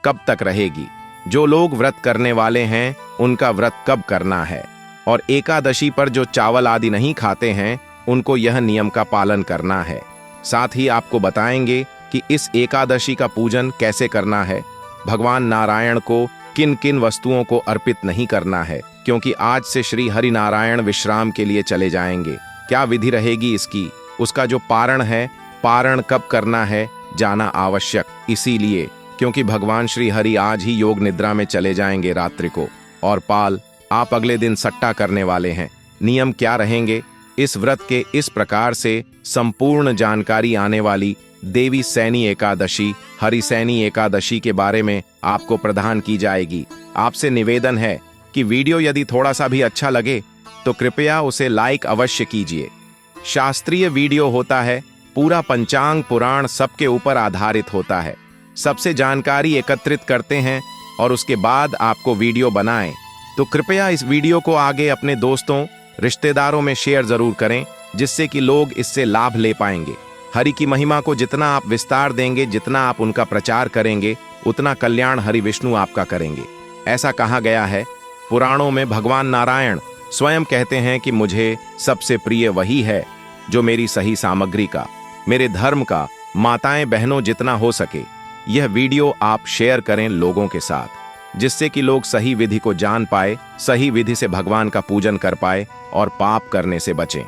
कब तक रहेगी, जो लोग व्रत करने वाले हैं उनका व्रत कब करना है, और एकादशी पर जो चावल आदि नहीं खाते हैं उनको यह नियम का पालन करना है। साथ ही आपको बताएंगे कि इस एकादशी का पूजन कैसे करना है, भगवान नारायण को किन किन वस्तुओं को अर्पित नहीं करना है, क्योंकि आज से श्री हरि नारायण विश्राम के लिए चले जाएंगे। क्या विधि रहेगी इसकी, उसका जो पारण है, पारण कब करना है, जाना आवश्यक इसीलिए क्योंकि भगवान श्री हरि आज ही योग निद्रा में चले जाएंगे रात्रि को। और पाल, आप अगले दिन सट्टा करने वाले हैं, नियम क्या रहेंगे, इस व्रत के इस प्रकार से संपूर्ण जानकारी आने वाली देवी सैनी एकादशी, हरिसैनी एकादशी के बारे में आपको प्रदान की जाएगी। आपसे निवेदन है कि वीडियो यदि थोड़ा सा भी अच्छा लगे तो कृपया उसे लाइक अवश्य कीजिए। शास्त्रीय वीडियो होता है, पूरा पंचांग पुराण सबके ऊपर आधारित होता है, सबसे जानकारी एकत्रित करते हैं और उसके बाद आपको वीडियो बनाएं। तो कृपया इस वीडियो को आगे अपने दोस्तों रिश्तेदारों में शेयर जरूर करें, जिससे कि लोग इससे लाभ ले पाएंगे। हरि की महिमा को जितना आप विस्तार देंगे, जितना आप उनका प्रचार करेंगे, उतना कल्याण हरि विष्णु आपका करेंगे। ऐसा कहा गया है पुराणों में, भगवान नारायण स्वयं कहते हैं कि मुझे सबसे प्रिय वही है जो मेरी सही सामग्री का, मेरे धर्म का, माताएं बहनों जितना हो सके यह वीडियो आप शेयर करें लोगों के साथ, जिससे कि लोग सही विधि को जान पाए, सही विधि से भगवान का पूजन कर पाए और पाप करने से बचें।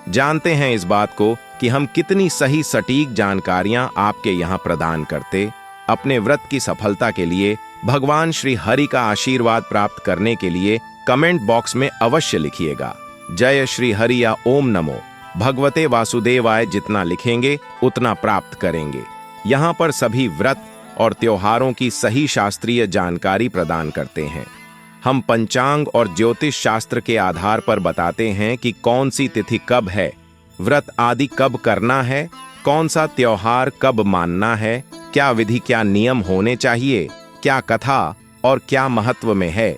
जानते हैं इस बात को कि हम कितनी सही सटीक जानकारियां आपके यहां प्रदान करते। अपने व्रत की सफलता के लिए, भगवान श्री हरि का आशीर्वाद प्राप्त करने के लिए कमेंट बॉक्स में अवश्य लिखिएगा जय श्री हरि या ओम नमो भगवते वासुदेवाय। जितना लिखेंगे उतना प्राप्त करेंगे। यहाँ पर सभी व्रत और त्योहारों की सही शास्त्रीय जानकारी प्रदान करते हैं। हम पंचांग और ज्योतिष शास्त्र के आधार पर बताते हैं कि कौन सी तिथि कब है, व्रत आदि कब करना है, कौन सा त्योहार कब मानना है, क्या विधि क्या नियम होने चाहिए, क्या कथा और क्या महत्व में है।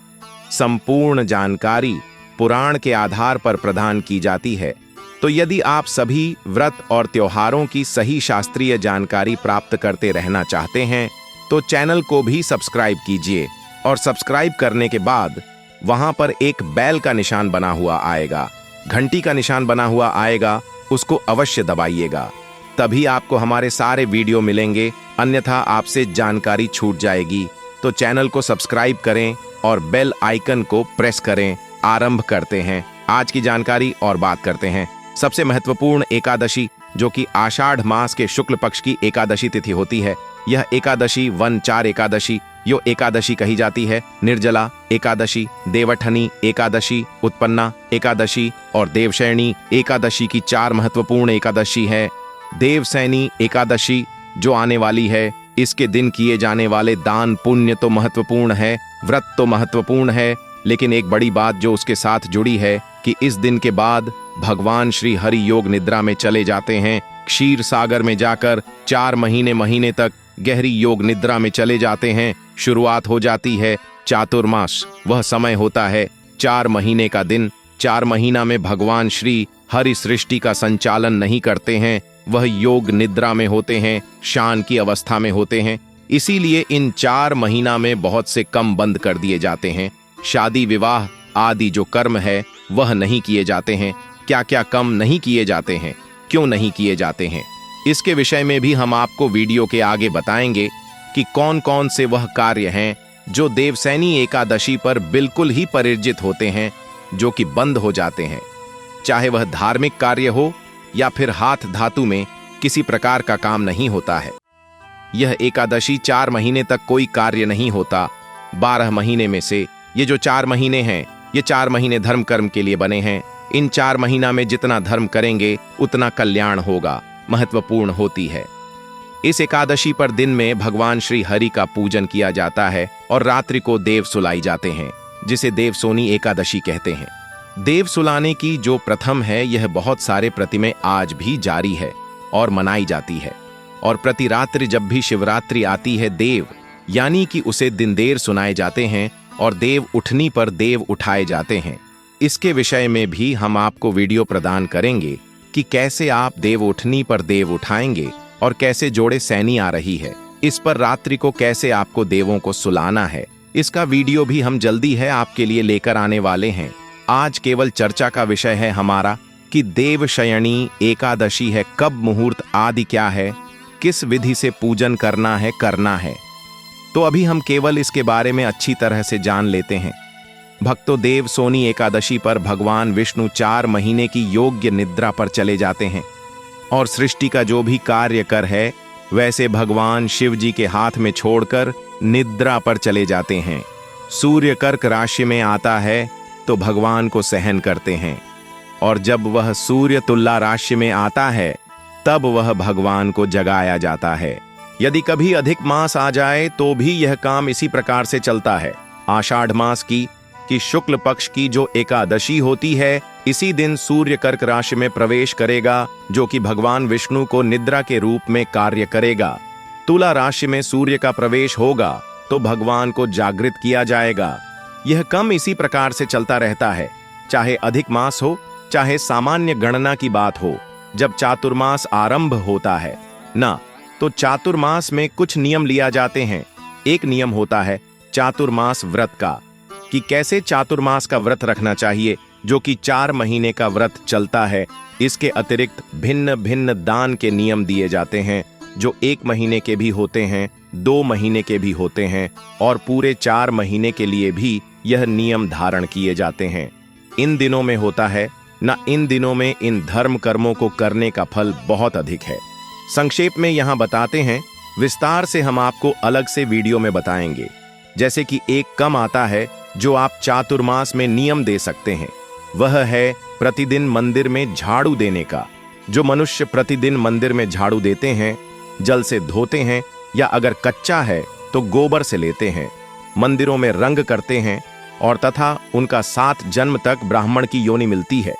संपूर्ण जानकारी पुराण के आधार पर प्रदान की जाती है। तो यदि आप सभी व्रत और त्योहारों की सही शास्त्रीय जानकारी प्राप्त करते रहना चाहते हैं तो चैनल को भी सब्सक्राइब कीजिए, और सब्सक्राइब करने के बाद वहां पर एक बेल का निशान बना हुआ आएगा, घंटी का निशान बना हुआ आएगा, उसको अवश्य दबाइएगा, तभी आपको हमारे सारे वीडियो मिलेंगे, अन्यथा आपसे जानकारी छूट जाएगी। तो चैनल को सब्सक्राइब करें और बेल आइकन को प्रेस करें। आरंभ करते हैं आज की जानकारी और बात करते हैं सबसे महत्वपूर्ण एकादशी, जो कि आषाढ़ मास के शुक्ल पक्ष की एकादशी तिथि होती है। यह एकादशी वन-4 एकादशी यो एकादशी कही जाती है। निर्जला एकादशी, देवठनी एकादशी, उत्पन्ना एकादशी और देवशयनी एकादशी की 4 महत्वपूर्ण एकादशी है। देवसैनी एकादशी जो आने वाली है, इसके दिन किए जाने वाले दान पुण्य तो महत्वपूर्ण है, व्रत तो महत्वपूर्ण है, लेकिन एक बड़ी बात जो उसके साथ जुड़ी है कि इस दिन के बाद भगवान श्री हरि योग निद्रा में चले जाते हैं। क्षीर सागर में जाकर 4 महीने तक गहरी योग निद्रा में चले जाते हैं। शुरुआत हो जाती है चातुर्मास, वह समय होता है 4 महीने का दिन। 4 महीना में भगवान श्री हरि सृष्टि का संचालन नहीं करते हैं, वह योग निद्रा में होते हैं, शान की अवस्था में होते हैं। इसीलिए इन 4 महीना में बहुत से कम बंद कर दिए जाते हैं। शादी विवाह आदि जो कर्म है वह नहीं किए जाते हैं। क्या क्या कम नहीं किए जाते हैं, क्यों नहीं किए जाते हैं, इसके विषय में भी हम आपको वीडियो के आगे बताएंगे कि कौन कौन से वह कार्य हैं जो देवसैनी एकादशी पर बिल्कुल ही परिवर्जित होते हैं, जो कि बंद हो जाते हैं। चाहे वह धार्मिक कार्य हो या फिर हाथ धातु में किसी प्रकार का काम नहीं होता है। यह एकादशी 4 महीने तक कोई कार्य नहीं होता। 12 महीने में से ये जो 4 महीने हैं, ये 4 महीने धर्म कर्म के लिए बने हैं। इन 4 महीना में जितना धर्म करेंगे उतना कल्याण होगा, महत्वपूर्ण होती है। इस एकादशी पर दिन में भगवान श्री हरि का पूजन किया जाता है और रात्रि को देव सुलाई जाते हैं, जिसे देवसोनी एकादशी कहते हैं। देव सुलाने की जो प्रथम है, यह बहुत सारे प्रतिमें आज भी जारी है और मनाई जाती है। और प्रति रात्रि जब भी शिवरात्रि आती है, देव यानी कि उसे दिन देर सुनाए जाते हैं और देव उठनी पर देव उठाए जाते हैं। इसके विषय में भी हम आपको वीडियो प्रदान करेंगे कि कैसे आप देव उठनी पर देव उठाएंगे और कैसे जोड़े सैनी आ रही है। इस पर रात्रि को कैसे आपको देवों को सुलाना है, इसका वीडियो भी हम जल्दी है आपके लिए लेकर आने वाले हैं। आज केवल चर्चा का विषय है हमारा कि देवशयनी एकादशी है, कब मुहूर्त आदि क्या है, किस विधि से पूजन करना है। तो अभी हम केवल इसके बारे में अच्छी तरह से जान लेते हैं। भक्तों, देवशयनी एकादशी पर भगवान विष्णु 4 महीने की योग्य निद्रा पर चले जाते हैं और सृष्टि का जो भी कार्य कर है वैसे भगवान शिव जी के हाथ में छोड़कर निद्रा पर चले जाते हैं। सूर्य कर्क राशि में आता है तो भगवान को सहन करते हैं, और जब वह सूर्य तुला राशि में आता है तब वह भगवान को जगाया जाता है। यदि कभी अधिक मास आ जाए तो भी यह काम इसी प्रकार से चलता है। आषाढ़ मास की शुक्ल पक्ष की जो एकादशी होती है, इसी दिन सूर्य कर्क राशि में प्रवेश करेगा, जो कि भगवान विष्णु को निद्रा के रूप में कार्य करेगा। तुला राशि में सूर्य का प्रवेश होगा तो भगवान को जागृत किया जाएगा। यह क्रम इसी प्रकार से चलता रहता है, चाहे अधिक मास हो चाहे सामान्य गणना की बात हो। जब चातुर्मास आरंभ होता है ना, तो चातुर्मास में कुछ नियम लिया जाते हैं। एक नियम होता है चातुर्मास व्रत का, कि कैसे चातुर्मास का व्रत रखना चाहिए, जो कि 4 महीने का व्रत चलता है। इसके अतिरिक्त भिन्न भिन्न दान के नियम दिए जाते हैं, जो 1 महीने के भी होते हैं, 2 महीने के भी होते हैं, और पूरे 4 महीने के लिए भी यह नियम धारण किए जाते हैं। इन दिनों में होता है ना, इन दिनों में इन धर्म कर्मों को करने का फल बहुत अधिक है। संक्षेप में यहाँ बताते हैं, विस्तार से हम आपको अलग से वीडियो में बताएंगे। जैसे कि एक कम आता है जो आप चातुर्मास में नियम दे सकते हैं, वह है प्रतिदिन मंदिर में झाड़ू देने का। जो मनुष्य प्रतिदिन मंदिर में झाड़ू देते हैं, जल से धोते हैं, या अगर कच्चा है तो गोबर से लेते हैं, मंदिरों में रंग करते हैं, और तथा उनका 7 जन्म तक ब्राह्मण की योनि मिलती है,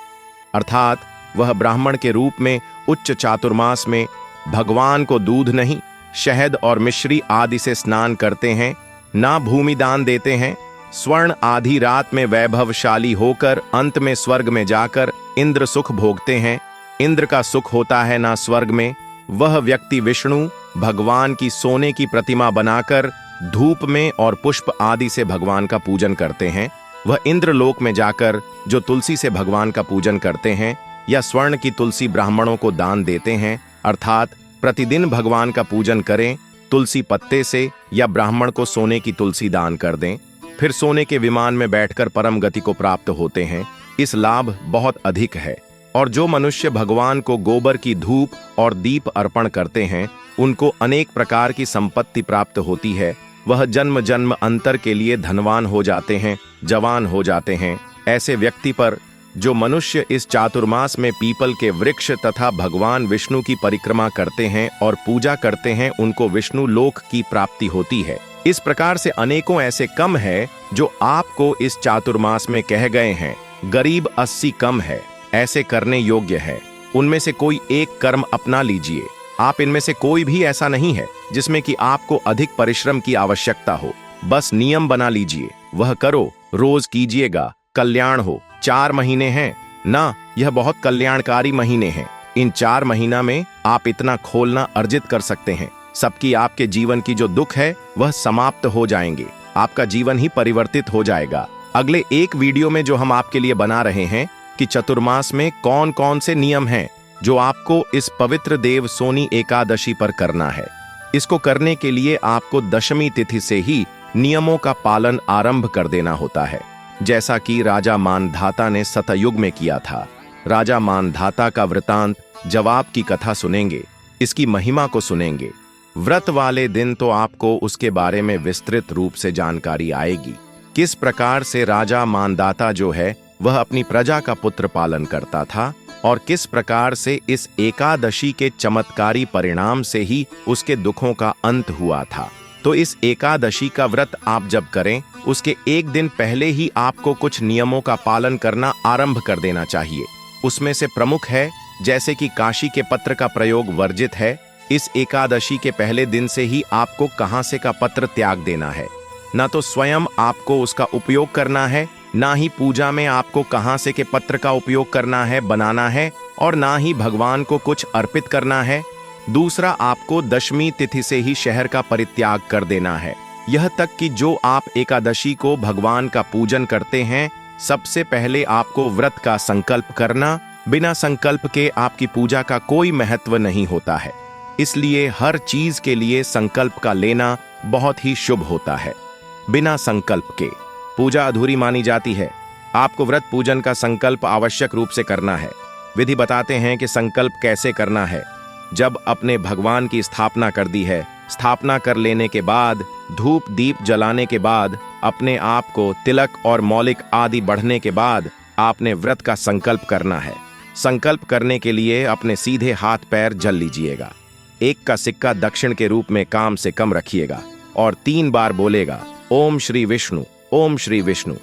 अर्थात वह ब्राह्मण के रूप में उच्च चातुर्मास में भगवान को दूध नहीं, शहद और मिश्री आदि से स्नान करते हैं, ना भूमि दान देते हैं, स्वर्ण आधी रात में वैभवशाली होकर अंत में स्वर्ग में जाकर इंद्र सुख भोगते हैं। इंद्र का सुख होता है ना स्वर्ग में। वह व्यक्ति विष्णु भगवान की सोने की प्रतिमा बनाकर धूप में और पुष्प आदि से भगवान का पूजन करते हैं। वह इंद्रलोक में जाकर जो तुलसी से भगवान का पूजन करते हैं, या स्वर्ण की तुलसी ब्राह्मणों को दान देते हैं, अर्थात प्रतिदिन भगवान का पूजन करें तुलसी पत्ते से, या ब्राह्मण को सोने की तुलसी दान कर दें, फिर सोने के विमान में बैठकर परम गति को प्राप्त होते हैं। इस लाभ बहुत अधिक है। और जो मनुष्य भगवान को गोबर की धूप और दीप अर्पण करते हैं, उनको अनेक प्रकार की संपत्ति प्राप्त होती है। वह जन्म जन्म अंतर के लिए धनवान हो जाते हैं, जवान हो जाते हैं। ऐसे व्यक्ति पर जो मनुष्य इस चातुर्मास में पीपल के वृक्ष तथा भगवान विष्णु की परिक्रमा करते हैं और पूजा करते हैं, उनको विष्णु लोक की प्राप्ति होती है। इस प्रकार से अनेकों ऐसे कम है जो आपको इस चातुर्मास में कह गए हैं। गरीब 80 कम है, ऐसे करने योग्य है। उनमें से कोई एक कर्म अपना लीजिए। आप इनमें से कोई भी ऐसा नहीं है जिसमें कि आपको अधिक परिश्रम की आवश्यकता हो। बस नियम बना लीजिए, वह करो, रोज कीजिएगा, कल्याण हो। 4 महीने हैं ना, यह बहुत कल्याणकारी महीने हैं। इन 4 महीना में आप इतना खोलना अर्जित कर सकते हैं, सबकी आपके जीवन की जो दुख है वह समाप्त हो जाएंगे। आपका जीवन ही परिवर्तित हो जाएगा। अगले एक वीडियो में जो हम आपके लिए बना रहे हैं कि चतुर्मास में कौन कौन से नियम हैं जो आपको इस पवित्र देवशयनी एकादशी पर करना है। इसको करने के लिए आपको दशमी तिथि से ही नियमों का पालन आरंभ कर देना होता है, जैसा कि राजा मानधाता ने सतयुग में किया था। राजा मानधाता का वृतांत, जवाब की कथा सुनेंगे, इसकी महिमा को सुनेंगे। व्रत वाले दिन तो आपको उसके बारे में विस्तृत रूप से जानकारी आएगी, किस प्रकार से राजा मानधाता जो है वह अपनी प्रजा का पुत्र पालन करता था, और किस प्रकार से इस एकादशी के चमत्कारी परिणाम से ही उसके दुखों का अंत हुआ था। तो इस एकादशी का व्रत आप जब करें, उसके एक दिन पहले ही आपको कुछ नियमों का पालन करना आरंभ कर देना चाहिए। उसमें से प्रमुख है, जैसे कि काशी के पत्र का प्रयोग वर्जित है। इस एकादशी के पहले दिन से ही आपको कहां से का पत्र त्याग देना है। ना तो स्वयं आपको उसका उपयोग करना है, ना ही पूजा में आपको कहां से के पत्र का उपयोग करना है, बनाना है, और ना ही भगवान को कुछ अर्पित करना है। दूसरा, आपको दशमी तिथि से ही शहर का परित्याग कर देना है। यह तक कि जो आप एकादशी को भगवान का पूजन करते हैं, सबसे पहले आपको व्रत का संकल्प करना। बिना संकल्प के आपकी पूजा का कोई महत्व नहीं होता है। इसलिए हर चीज के लिए संकल्प का लेना बहुत ही शुभ होता है। बिना संकल्प के पूजा अधूरी मानी जाती है। आपको व्रत पूजन का संकल्प आवश्यक रूप से करना है। विधि बताते हैं कि संकल्प कैसे करना है। जब अपने भगवान की स्थापना कर दी है, स्थापना कर लेने के बाद धूप दीप जलाने के बाद अपने आप को तिलक और मौलिक आदि बढ़ने के बाद आपने व्रत का संकल्प करना है। संकल्प करने के लिए अपने सीधे हाथ पैर जल लीजिएगा। 1 का सिक्का दक्षिण के रूप में काम से कम रखिएगा और 3 बार बोलेगा, ओम श्री विष्णु, ओम श्री विष्णु।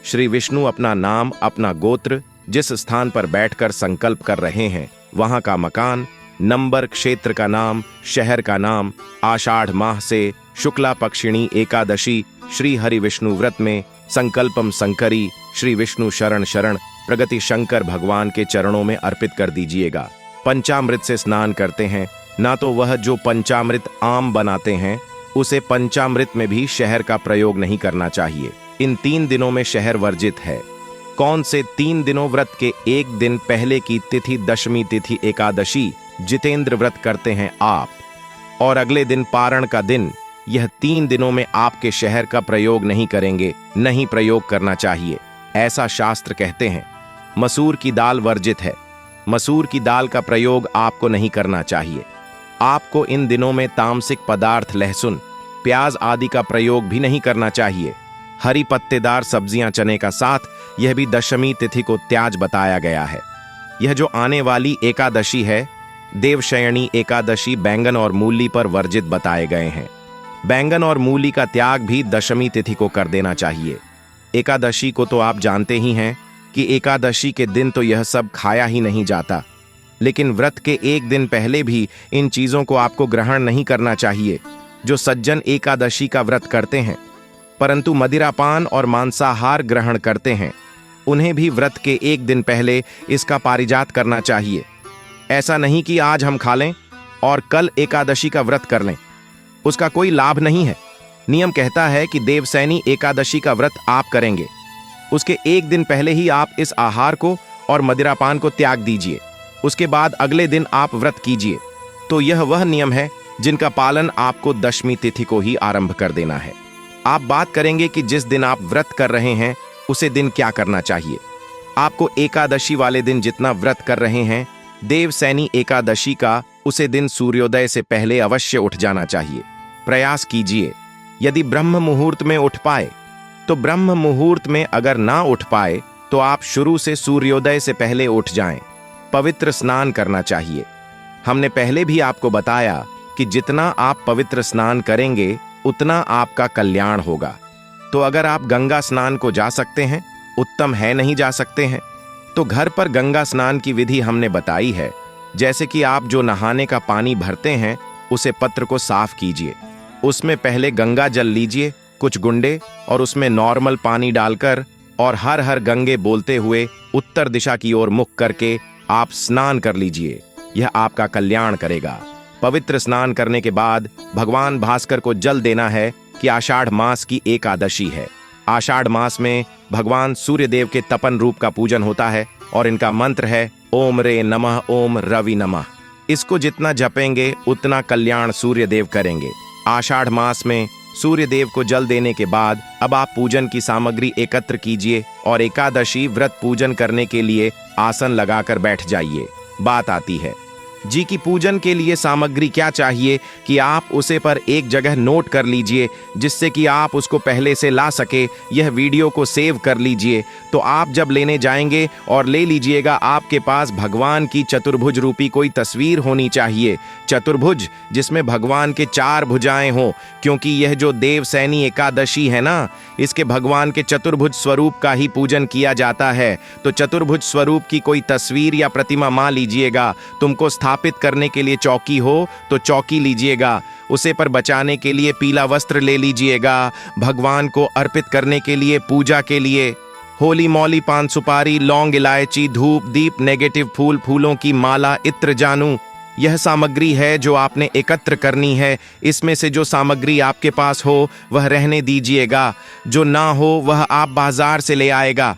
श्री विष्णु अपना नाम, अपना गोत्र, जिस स्थान पर बैठकर संकल्प कर रहे हैं वहां का मकान, नंबर, क्षेत्र का नाम, शहर का नाम, आषाढ़ माह से शुक्ला पक्षिणी एकादशी श्री हरि विष्णु व्रत में संकल्पम संकरी श्री विष्णु शरण शरण प्रगति शंकर भगवान के चरणों में अर्पित कर दीजिएगा। पंचामृत से स्नान करते हैं ना, तो वह जो पंचामृत आम बनाते हैं उसे पंचामृत में भी शहर का प्रयोग नहीं करना चाहिए। इन 3 दिनों में शहर वर्जित है। कौन से 3 दिनों? व्रत के 1 दिन पहले की तिथि दशमी तिथि एकादशी जितेंद्र व्रत करते हैं आप, और अगले दिन पारण का दिन। यह 3 दिनों में आपके शहर का प्रयोग नहीं करेंगे, नहीं प्रयोग करना चाहिए, ऐसा शास्त्र कहते हैं। मसूर की दाल वर्जित है। मसूर की दाल का प्रयोग आपको नहीं करना चाहिए। आपको इन दिनों में तामसिक पदार्थ, लहसुन, प्याज आदि का प्रयोग भी नहीं करना चाहिए। हरी पत्तेदार सब्जियां, चने का साथ यह भी दशमी तिथि को त्याज बताया गया है। यह जो आने वाली एकादशी है, देवशयनी एकादशी, बैंगन और मूली पर वर्जित बताए गए हैं। बैंगन और मूली का त्याग भी दशमी तिथि को कर देना चाहिए। एकादशी को तो आप जानते ही हैं कि एकादशी के दिन तो यह सब खाया ही नहीं जाता, लेकिन व्रत के 1 दिन पहले भी इन चीजों को आपको ग्रहण नहीं करना चाहिए। जो सज्जन एकादशी का व्रत करते हैं परंतु मदिरापान और मांसाहार ग्रहण करते हैं, उन्हें भी व्रत के 1 दिन पहले इसका पारिजात करना चाहिए। ऐसा नहीं कि आज हम खा लें और कल एकादशी का व्रत कर लें, उसका कोई लाभ नहीं है। नियम कहता है कि देवसैनी एकादशी का व्रत आप करेंगे, उसके 1 दिन पहले ही आप इस आहार को और मदिरापान को त्याग दीजिए। उसके बाद अगले दिन आप व्रत कीजिए। तो यह वह नियम है जिनका पालन आपको दशमी तिथि को ही आरंभ कर देना है। आप बात करेंगे कि जिस दिन आप व्रत कर रहे हैं उसे दिन क्या करना चाहिए। आपको एकादशी वाले दिन जितना व्रत कर रहे हैं, देवसैनी एकादशी का उसे दिन सूर्योदय से पहले अवश्य उठ जाना चाहिए। प्रयास कीजिए। यदि ब्रह्म मुहूर्त में उठ पाए तो ब्रह्म मुहूर्त में, अगर ना उठ पाए तो आप शुरू से सूर्योदय से पहले उठ जाएं। पवित्र स्नान करना चाहिए। हमने पहले भी आपको बताया कि जितना आप पवित्र स्नान करेंगे उतना आपका कल्याण होगा। तो अगर आप गंगा स्नान को जा सकते हैं उत्तम है, नहीं जा सकते हैं तो घर पर गंगा स्नान की विधि हमने बताई है। जैसे कि आप जो नहाने का पानी भरते हैं उसे पत्र को साफ कीजिए, उसमें पहले गंगा जल लीजिए, कुछ गुंडे, और उसमें नॉर्मल पानी डालकर और हर हर गंगे बोलते हुए उत्तर दिशा की ओर मुख करके आप स्नान कर लीजिए। यह आपका कल्याण करेगा। पवित्र स्नान करने के बाद भगवान भास्कर को जल देना है कि आषाढ़ मास की एकादशी है। आषाढ़ मास में भगवान सूर्यदेव के तपन रूप का पूजन होता है और इनका मंत्र है ओम रे नमः, ओम रवि नमः। इसको जितना जपेंगे उतना कल्याण सूर्यदेव करेंगे। आषाढ़ मास में सूर्यदेव को जल देने के बाद अब आप पूजन की सामग्री एकत्र कीजिए और एकादशी व्रत पूजन करने के लिए आसन लगाकर बैठ जाइए। बात आती है जी की पूजन के लिए सामग्री क्या चाहिए कि आप उसे पर एक जगह नोट कर लीजिए, जिससे कि आप उसको पहले से ला सके। यह वीडियो को सेव कर लीजिए, तो आप जब लेने जाएंगे और ले लीजिएगा, आपके पास भगवान की चतुर्भुज रूपी कोई तस्वीर होनी चाहिए। चतुर्भुज जिसमें भगवान के 4 भुजाएं हों, क्योंकि यह जो देवसैनी एकादशी है ना, इसके भगवान के चतुर्भुज स्वरूप का ही पूजन किया जाता है। तो चतुर्भुज स्वरूप की कोई तस्वीर या प्रतिमा मान लीजिएगा। तुमको स्थापित करने के लिए चौकी हो तो चौकी लीजिएगा, उसे पर बचाने के लिए पीला वस्त्र ले लीजिएगा, भगवान को अर्पित करने के लिए पूजा के लिए होली मौली, पान सुपारी, लौंग, इलायची, धूप दीप, नेगेटिव फूल, फूलों की माला, इत्र जानू, यह सामग्री है जो आपने एकत्र करनी है। इसमें से जो सामग्री आपके पास हो वह रहने दीजिएगा, जो ना हो वह आप बाजार से ले आएगा।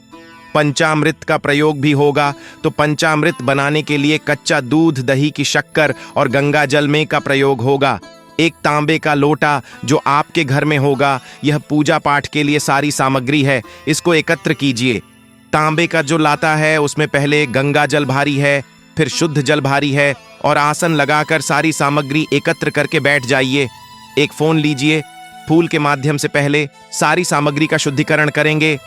पंचामृत का प्रयोग भी होगा, तो पंचामृत बनाने के लिए कच्चा दूध, दही की शक्कर और गंगा जल में का प्रयोग होगा। एक तांबे का लोटा जो आपके घर में होगा, यह पूजा पाठ के लिए सारी सामग्री है, इसको एकत्र कीजिए। तांबे का जो लाता है उसमें पहले गंगा जल भारी है, फिर शुद्ध जल भारी है, और आसन लगाकर सारी सामग्री एकत्र करके बैठ जाइए। एक फोन लीजिए, फूल के माध्यम से पहले सारी सामग्री का शुद्धिकरण करेंगे,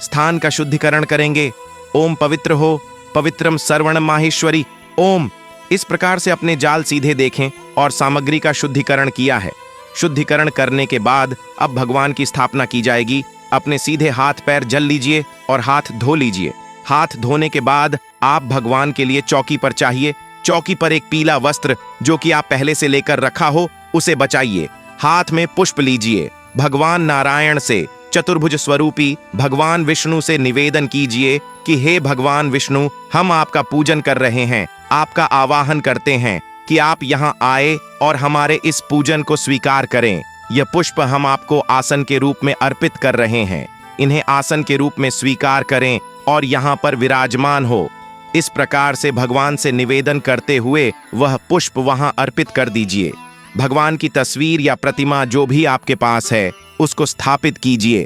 स्थान का शुद्धिकरण करेंगे। ओम पवित्र हो, पवित्रम सर्वणम माहेश्वरी ओम। इस प्रकार से अपने जाल सीधे देखें और सामग्री का शुद्धिकरण किया है। शुद्धिकरण करने के बाद अब भगवान की स्थापना की जाएगी। अपने सीधे हाथ पैर जल लीजिए और हाथ धो लीजिए। हाथ धोने के बाद आप भगवान के लिए चौकी पर चाहिए। चौकी पर एक पीला वस्त्र जो कि आप पहले से लेकर रखा हो उसे बचाइए। हाथ में पुष्प लीजिए। भगवान नारायण से, चतुर्भुज स्वरूपी भगवान विष्णु से निवेदन कीजिए कि हे भगवान विष्णु, हम आपका पूजन कर रहे हैं, आपका आवाहन करते हैं कि आप यहाँ आए और हमारे इस पूजन को स्वीकार करें। यह पुष्प हम आपको आसन के रूप में अर्पित कर रहे हैं, इन्हें आसन के रूप में स्वीकार करें और यहाँ पर विराजमान हो। इस प्रकार से भगवान से निवेदन करते हुए वह पुष्प वहां अर्पित कर दीजिए। भगवान की तस्वीर या प्रतिमा जो भी आपके पास है उसको स्थापित कीजिए।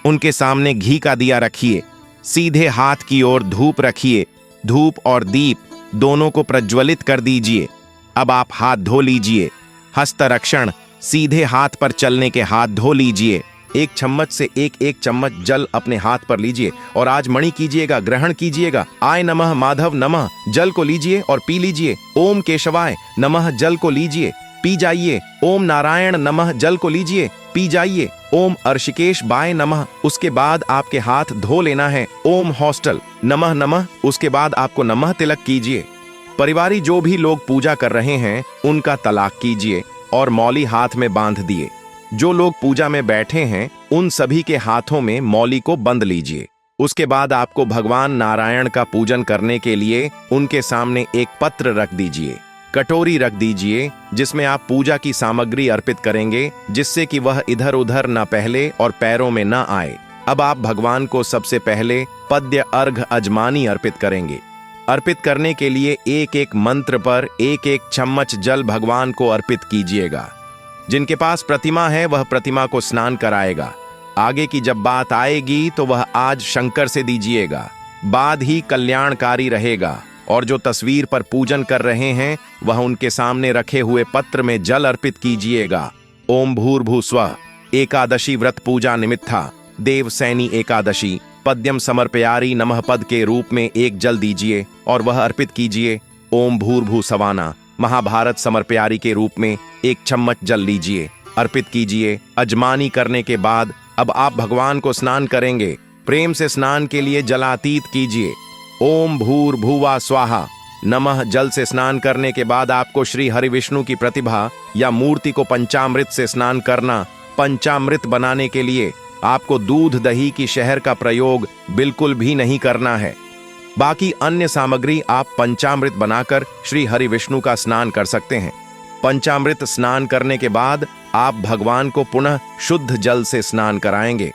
उनके सामने घी का दिया रखिए। सीधे हाथ की ओर धूप रखिए। धूप और दीप दोनों को प्रज्वलित कर दीजिए। अब आप हाथ धो लीजिए। हस्तरक्षण, सीधे हाथ पर चलने के हाथ धो लीजिए। एक चम्मच से एक चम्मच जल अपने हाथ पर लीजिए और आज मणि कीजिएगा, ग्रहण कीजिएगा। आय नमः, माधव नमः, जल को लीजिए और पी लीजिए। ओम केशवाय नमः, जल को लीजिए, पी जाइए। ओम नारायण नमः, जल को लीजिए, पी जाइए। ओम अर्षिकेश बाय नमः, उसके बाद आपके हाथ धो लेना है। ओम हॉस्टल नमः नमः, उसके बाद आपको नमः तिलक कीजिए। परिवारी जो भी लोग पूजा कर रहे हैं उनका तलाक कीजिए और मौली हाथ में बांध दिए। जो लोग पूजा में बैठे हैं उन सभी के हाथों में मौली को बंद लीजिए। उसके बाद आपको भगवान नारायण का पूजन करने के लिए उनके सामने एक पत्र रख दीजिए, कटोरी रख दीजिए जिसमें आप पूजा की सामग्री अर्पित करेंगे, जिससे कि वह इधर उधर न पहले और पैरों में न आए। अब आप भगवान को सबसे पहले पद्य अर्घ अजमानी अर्पित करेंगे। अर्पित करने के लिए एक एक मंत्र पर एक एक चम्मच जल भगवान को अर्पित कीजिएगा। जिनके पास प्रतिमा है वह प्रतिमा को स्नान कराएगा। आगे की जब बात आएगी तो वह आज शंकर से दीजिएगा, बाद ही कल्याणकारी रहेगा। और जो तस्वीर पर पूजन कर रहे हैं वह उनके सामने रखे हुए पत्र में जल अर्पित कीजिएगा। ओम भूर्भुव स्वः। एकादशी व्रत पूजा निमित्ता देवसैनी एकादशी पद्यम समर्पयारी नमः पद के रूप में एक जल दीजिए और वह अर्पित कीजिए। ओम भूर्भुव सवाना महाभारत समर्पयारी के रूप में एक चम्मच जल लीजिए, अर्पित कीजिए। अजमानी करने के बाद अब आप भगवान को स्नान करेंगे। प्रेम से स्नान के लिए जलातीत कीजिए। ओम भूर्भुवा स्वाहा नमः। जल से स्नान करने के बाद आपको श्री हरि विष्णु की प्रतिभा या मूर्ति को पंचामृत से स्नान करना। पंचामृत बनाने के लिए आपको दूध दही की शहर का प्रयोग बिल्कुल भी नहीं करना है। बाकी अन्य सामग्री आप पंचामृत बनाकर श्री हरि विष्णु का स्नान कर सकते हैं। पंचामृत स्नान करने के बाद आप भगवान को पुनः शुद्ध जल से स्नान कराएंगे।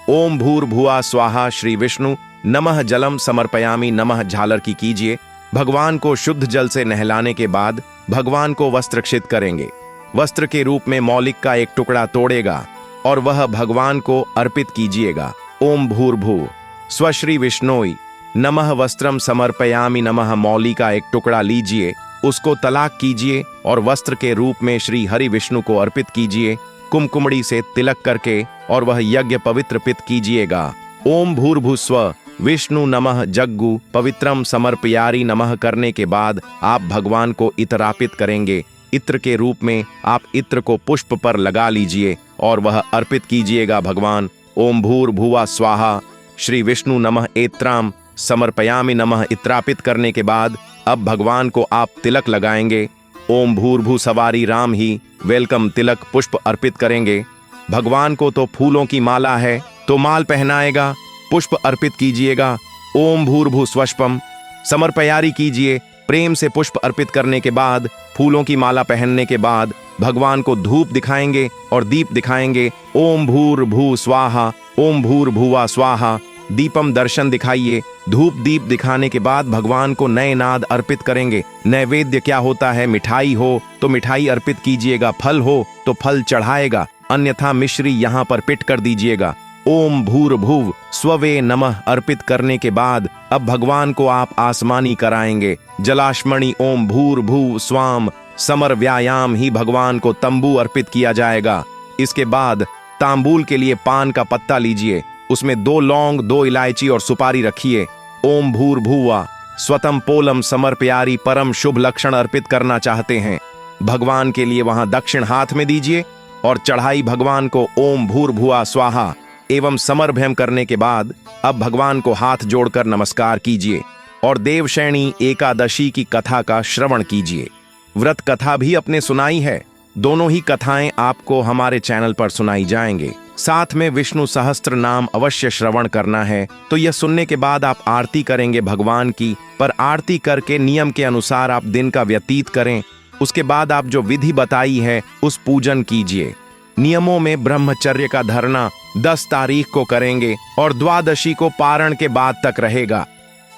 ओम भूर्भुवा स्वाहा श्री विष्णु नमः जलम समर्पयामि नमः झालर की कीजिए। भगवान को शुद्ध जल से नहलाने के बाद भगवान को वस्त्रक्षित करेंगे। वस्त्र के रूप में मौलिक का एक टुकड़ा तोड़ेगा और वह भगवान को अर्पित कीजिएगा। ओम भूर्भुव स्वश्री विष्णोई नमः वस्त्रम समर्पयामि नमः। मौली का एक टुकड़ा लीजिए, उसको तलाक कीजिए और वस्त्र के रूप में श्री हरि विष्णु को अर्पित कीजिए। कुमकुमड़ी से तिलक करके और वह यज्ञ पवित्र पित कीजिएगा। ओम भूर्भुस्व विष्णु नमः जग्गु पवित्रम समर्पयारी नमः करने के बाद आप भगवान को इतरापित करेंगे। इत्र के रूप में आप इत्र को पुष्प पर लगा लीजिए और वह अर्पित कीजिएगा भगवान। ओम भूर्भुवा स्वाहा श्री विष्णु नमः एत्राम समर्पयामि नमः। इत्रापित करने के बाद अब भगवान को आप तिलक लगाएंगे। ओम भूर्भुव सवारी राम ही वेलकम तिलक पुष्प अर्पित करेंगे। भगवान को तो फूलों की माला है तो माल पहनाएगा, पुष्प अर्पित कीजिएगा। ओम भूर्भुव स्वष्पम समर्पयारी कीजिए। प्रेम से पुष्प अर्पित करने के बाद फूलों की माला पहनने के बाद भगवान को धूप दिखाएंगे और दीप दिखाएंगे। ओम भूर्भुव स्वाहा, ओम भूर्भुवा स्वाहा। दीपम दर्शन दिखाइए। धूप दीप दिखाने के बाद भगवान को नए नाद अर्पित करेंगे। नैवेद्य क्या होता है? मिठाई हो तो मिठाई अर्पित कीजिएगा, फल हो तो फल चढ़ाएगा, अन्यथा मिश्री यहाँ पर पिट कर दीजिएगा। ओम भूर्भुव स्ववे नमः अर्पित करने के बाद अब भगवान को आप आसमानी कराएंगे। जलाश्मणि ओम भूर्भुव स्वाम समर व्यायाम ही भगवान को तंबू अर्पित किया जाएगा। इसके बाद तांबूल के लिए पान का पत्ता लीजिए, उसमें 2 लौंग, 2 इलायची और सुपारी रखिए। ओम भूर्भुवा स्वतम पोलम समर्पयारी परम शुभ लक्षण अर्पित करना चाहते हैं, भगवान के लिए वहां दक्षिण हाथ में दीजिए और चढ़ाई भगवान को ओम भूर्भुवा स्वाहा एवं समर्भयम करने के बाद अब भगवान को हाथ जोड़कर नमस्कार कीजिए और देवशैणी एकादशी की कथा का श्रवण कीजिए। व्रत कथा भी अपने सुनाई है, दोनों ही कथाएं आपको हमारे चैनल पर सुनाई जाएंगे। साथ में विष्णु सहस्त्र नाम अवश्य श्रवण करना है। तो यह सुनने के बाद आप आरती करेंगे भगवान की, पर आरती करके नियम के अनुसार आप दिन का व्यतीत करें। उसके बाद आप जो विधि बताई है उस पूजन कीजिए। नियमों में ब्रह्मचर्य का धरना 10 तारीख को करेंगे और द्वादशी को पारण के बाद तक रहेगा।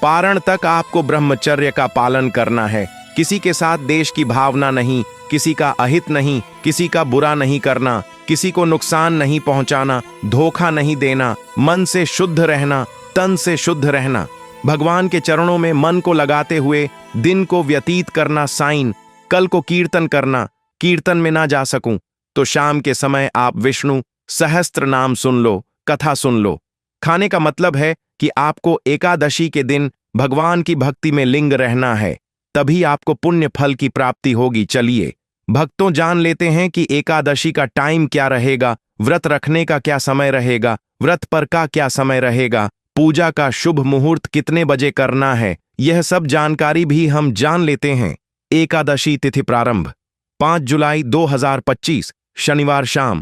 पारण तक आपको ब्रह्मचर्य का पालन करना है। किसी के साथ देश की भावना नहीं, किसी का अहित नहीं, किसी का बुरा नहीं करना, किसी को नुकसान नहीं पहुंचाना, धोखा नहीं देना, मन से शुद्ध रहना, तन से शुद्ध रहना, भगवान के चरणों में मन को लगाते हुए दिन को व्यतीत करना। साइन कल को कीर्तन करना, कीर्तन में ना जा सकूं तो शाम के समय आप विष्णु सहस्त्र नाम सुन लो, कथा सुन लो। खाने का मतलब है कि आपको एकादशी के दिन भगवान की भक्ति में लिंग रहना है, तभी आपको पुण्य फल की प्राप्ति होगी। चलिए भक्तों जान लेते हैं कि एकादशी का टाइम क्या रहेगा, व्रत रखने का क्या समय रहेगा, व्रत पर का क्या समय रहेगा, पूजा का शुभ मुहूर्त कितने बजे करना है, यह सब जानकारी भी हम जान लेते हैं। एकादशी तिथि प्रारंभ 5 जुलाई 2025 शनिवार शाम